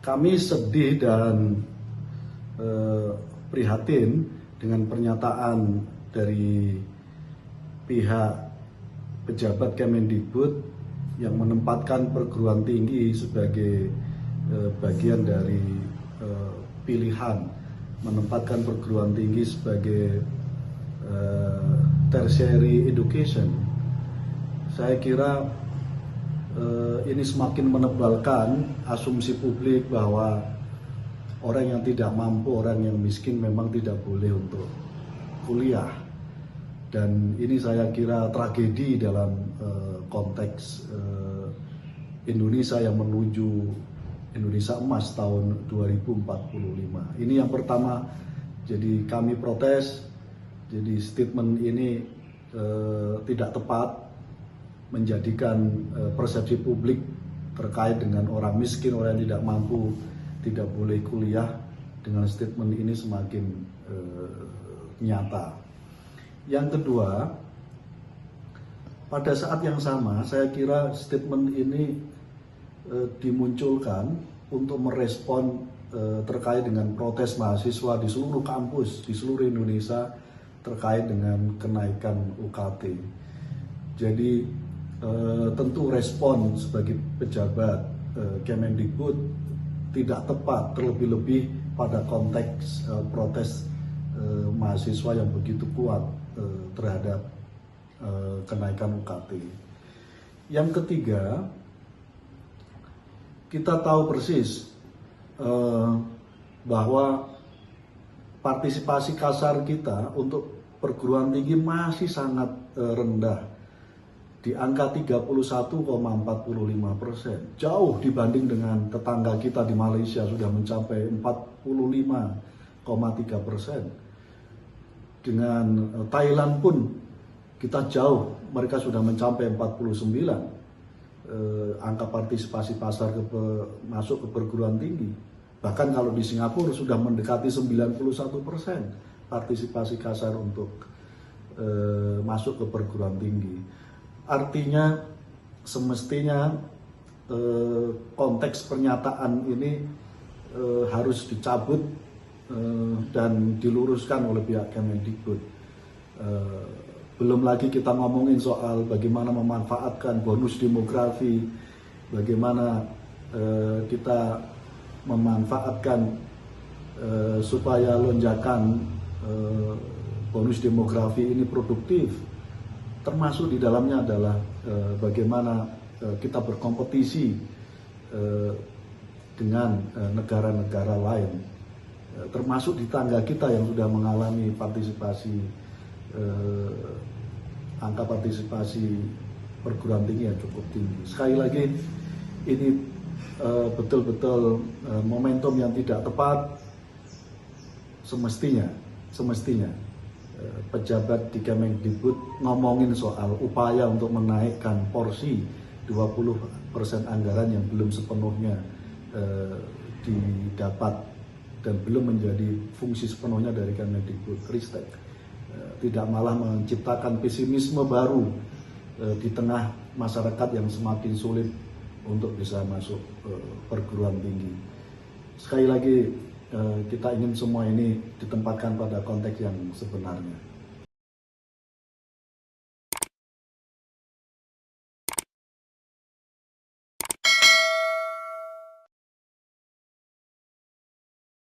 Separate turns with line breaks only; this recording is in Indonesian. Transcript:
Kami sedih dan prihatin dengan pernyataan dari pihak pejabat Kemendikbud yang menempatkan perguruan tinggi sebagai bagian dari pilihan, menempatkan perguruan tinggi sebagai tertiary education. Saya kira ini semakin menebalkan asumsi publik bahwa orang yang tidak mampu, orang yang miskin memang tidak boleh untuk kuliah. Dan ini saya kira tragedi dalam konteks Indonesia yang menuju Indonesia Emas tahun 2045. Ini yang pertama, jadi kami protes, jadi statement ini tidak tepat, menjadikan persepsi publik terkait dengan orang miskin, orang yang tidak mampu, tidak boleh kuliah, dengan statement ini semakin nyata. Yang kedua, pada saat yang sama saya kira statement ini dimunculkan untuk merespon terkait dengan protes mahasiswa di seluruh kampus di seluruh Indonesia terkait dengan kenaikan UKT. Jadi tentu respon sebagai pejabat Kemendikbud tidak tepat, terlebih-lebih pada konteks protes mahasiswa yang begitu kuat terhadap kenaikan UKT. Yang ketiga, kita tahu persis bahwa partisipasi kasar kita untuk perguruan tinggi masih sangat rendah, di angka 31,45%, jauh dibanding dengan tetangga kita di Malaysia sudah mencapai 45,3%. Dengan Thailand pun kita jauh, mereka sudah mencapai 49 angka partisipasi pasar masuk ke perguruan tinggi. Bahkan kalau di Singapura sudah mendekati 91% partisipasi kasar untuk masuk ke perguruan tinggi. Artinya semestinya konteks pernyataan ini harus dicabut dan diluruskan oleh pihak Kemendikbud. Belum lagi kita ngomongin soal bagaimana memanfaatkan bonus demografi, bagaimana kita memanfaatkan supaya lonjakan bonus demografi ini produktif. Termasuk di dalamnya adalah bagaimana kita berkompetisi dengan negara-negara lain, termasuk di tangga kita yang sudah mengalami angka partisipasi perguruan tinggi yang cukup tinggi. Sekali lagi, ini betul-betul momentum yang tidak tepat. Semestinya pejabat di Kemendikbud ngomongin soal upaya untuk menaikkan porsi 20% anggaran yang belum sepenuhnya didapat dan belum menjadi fungsi sepenuhnya dari Kemendikbud Ristek. Tidak malah menciptakan pesimisme baru di tengah masyarakat yang semakin sulit untuk bisa masuk perguruan tinggi. Sekali lagi, kita ingin semua ini ditempatkan pada konteks yang sebenarnya.